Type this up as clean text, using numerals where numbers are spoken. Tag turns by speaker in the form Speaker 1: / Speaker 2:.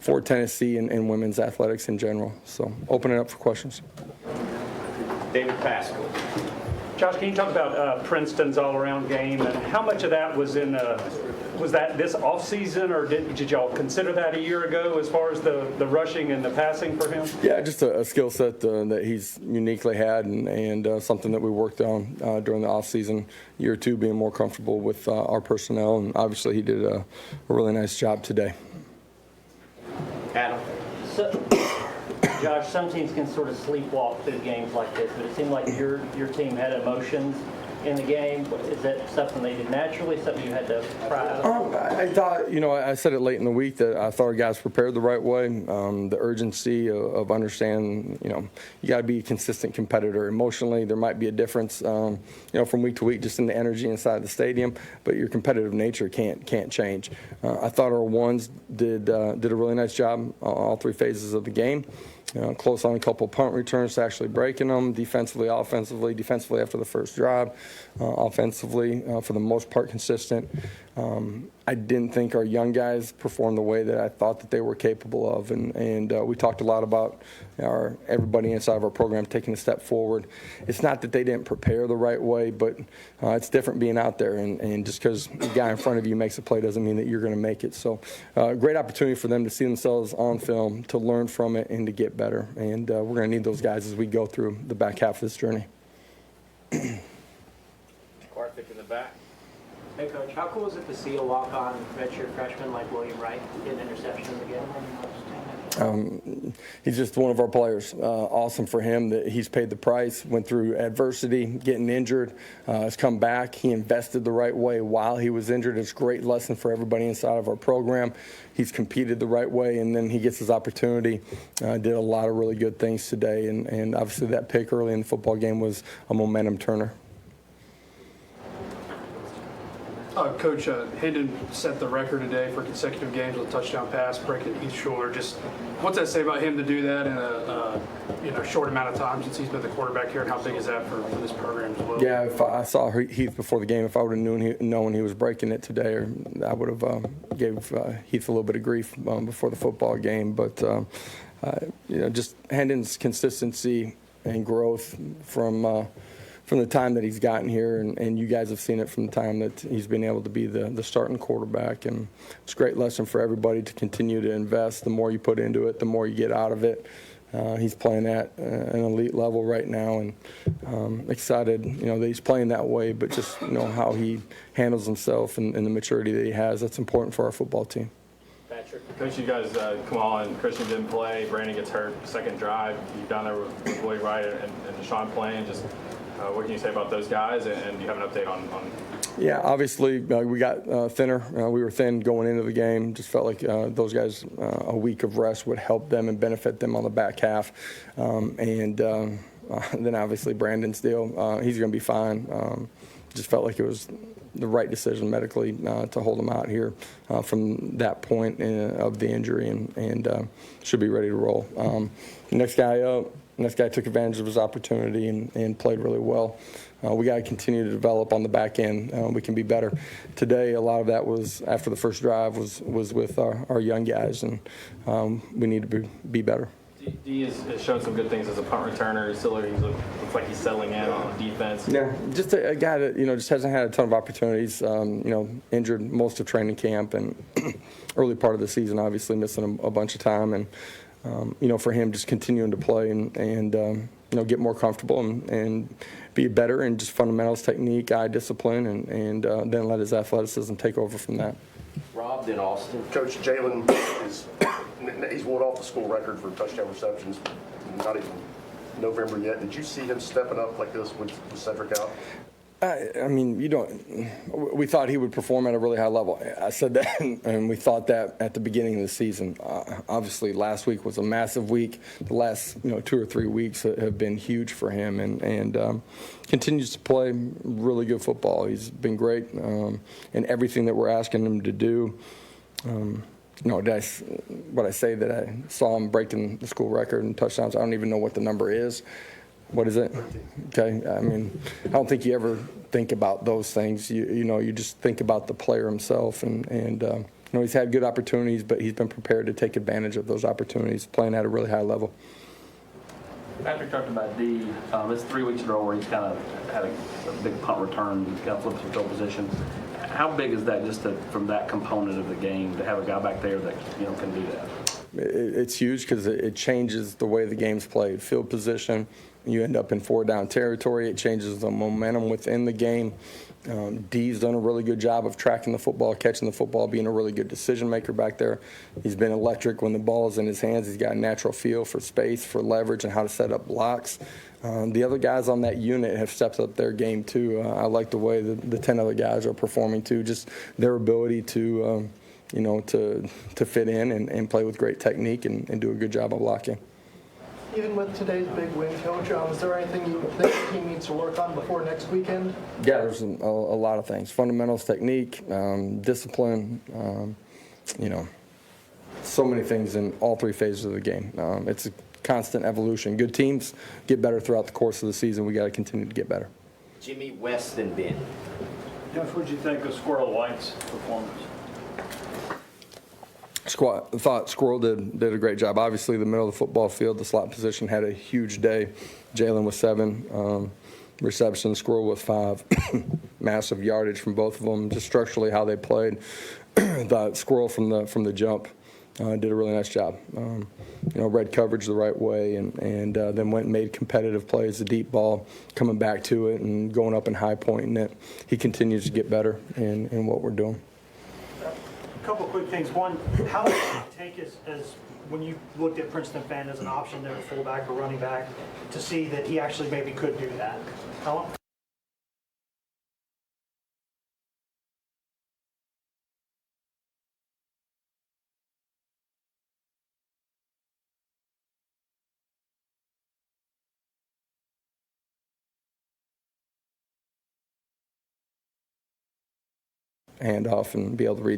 Speaker 1: for Tennessee and women's athletics in general. So open it up for questions.
Speaker 2: David Pascal.
Speaker 3: Josh, can you talk about Princeton's all-around game and how much of that was was that this offseason, or did y'all consider that a year ago as far as the rushing and the passing for him?
Speaker 1: Yeah, just a skill set that he's uniquely had and something that we worked on during the offseason, year two, being more comfortable with our personnel. And obviously he did a really nice job today.
Speaker 2: Adam.
Speaker 4: Josh, some teams can sort of sleepwalk through games like this, but it seemed like your team had emotions in the game. Is that something they did naturally, something you had to pry out?
Speaker 1: I thought, I said it late in the week that I thought our guys prepared the right way. The urgency of understanding, you got to be a consistent competitor. Emotionally, there might be a difference, from week to week, just in the energy inside the stadium, but your competitive nature can't change. I thought our ones did a really nice job all three phases of the game. Close on a couple punt returns to actually breaking them, defensively after the first drive, offensively for the most part consistent. I didn't think our young guys performed the way that I thought that they were capable of, and we talked a lot about everybody inside of our program taking a step forward. It's not that they didn't prepare the right way, but it's different being out there, and just because the guy in front of you makes a play doesn't mean that you're going to make it. So great opportunity for them to see themselves on film, to learn from it, and to get better. And we're going to need those guys as we go through the back half of this journey.
Speaker 2: Karthik in the back.
Speaker 5: Hey, Coach, how cool is it to see a walk-on redshirt freshman like William Wright get an interception in the game?
Speaker 1: He's just one of our players. Awesome for him that he's paid the price, went through adversity, getting injured, has come back. He invested the right way while he was injured. It's a great lesson for everybody inside of our program. He's competed the right way, and then he gets his opportunity. Did a lot of really good things today, and obviously that pick early in the football game was a momentum turner.
Speaker 6: Coach, Hendon set the record today for consecutive games with a touchdown pass, breaking each shoulder. Just what's that say about him to do that in a short amount of time since he's been the quarterback here, and how big is that for this program as well?
Speaker 1: Yeah, if I saw Heath before the game, if I would have known he was breaking it today, I would have gave Heath a little bit of grief before the football game. But just Hendon's consistency and growth from the time that he's gotten here, and you guys have seen it from the time that he's been able to be the starting quarterback. And it's a great lesson for everybody to continue to invest. The more you put into it, the more you get out of it. He's playing at an elite level right now, and excited, that he's playing that way, but just, how he handles himself and the maturity that he has, that's important for our football team.
Speaker 7: Coach, you guys come on. Christian didn't play. Brandon gets hurt. Second drive. You're down there with Willie Wright and Deshaun playing. Just what can you say about those guys? And do you have an update on?
Speaker 1: Yeah, obviously we got thinner. We were thin going into the game. Just felt like those guys, a week of rest would help them and benefit them on the back half. And then obviously Brandon's deal. He's going to be fine. Just felt like it was the right decision medically to hold him out here from that point of the injury, and should be ready to roll. Next guy up. Next guy took advantage of his opportunity and played really well. We got to continue to develop on the back end. We can be better. Today, a lot of that was after the first drive was with our young guys, and we need to be better.
Speaker 7: D has shown some good things as a punt returner. He looks like he's settling in on defense.
Speaker 1: Yeah, just a guy that just hasn't had a ton of opportunities. Injured most of training camp and early part of the season, obviously missing a bunch of time, and for him just continuing to play and get more comfortable and be better in just fundamentals, technique, eye discipline, and then let his athleticism take over from that.
Speaker 2: Rob, then Austin.
Speaker 8: Coach, Jalen he's won off the school record for touchdown receptions. Not even November yet. Did you see him stepping up like this with Cedric out?
Speaker 1: We thought he would perform at a really high level. I said that, and we thought that at the beginning of the season. Obviously, last week was a massive week. The last 2 or 3 weeks have been huge for him, and continues to play really good football. He's been great in everything that we're asking him to do. What I say that I saw him breaking the school record in touchdowns? I don't even know what the number is. What is it? Okay. I don't think you ever think about those things. You just think about the player himself, and he's had good opportunities, but he's been prepared to take advantage of those opportunities, playing at a really high level.
Speaker 9: Patrick talked about D. It's 3 weeks in a row where he's kind of had a big punt return. He's kind of flipped some field position. How big is that just from that component of the game to have a guy back there that can do that?
Speaker 1: It's huge because it changes the way the game's played. Field position, you end up in 4-down territory. It changes the momentum within the game. D's done a really good job of tracking the football, catching the football, being a really good decision maker back there. He's been electric when the ball is in his hands. He's got a natural feel for space, for leverage, and how to set up blocks. The other guys on that unit have stepped up their game too. I like the way the 10 other guys are performing too. Just their ability to to fit in and play with great technique and do a good job of blocking.
Speaker 10: Even with today's big win, Coach, is there anything you think the team needs to work on before next weekend?
Speaker 1: Yeah, there's a lot of things. Fundamentals, technique, discipline, so many things in all 3 phases of the game. It's a constant evolution. Good teams get better throughout the course of the season. We got to continue to get better.
Speaker 2: Jimmy Weston Ben.
Speaker 3: Jeff, what did you think of Squirrel White's performance?
Speaker 1: Thought Squirrel did a great job. Obviously, the middle of the football field, the slot position had a huge day. Jalen with 7 receptions, Squirrel with 5. Massive yardage from both of them. Just structurally how they played. Thought Squirrel from the jump did a really nice job. Read coverage the right way and then went and made competitive plays. The deep ball, coming back to it and going up and high pointing it. He continues to get better in what we're doing.
Speaker 11: A couple quick things. One, how did it take as when you looked at Princeton Fan as an option there, fullback or running back, to see that he actually maybe could do that? How?
Speaker 1: Hand off and be able to read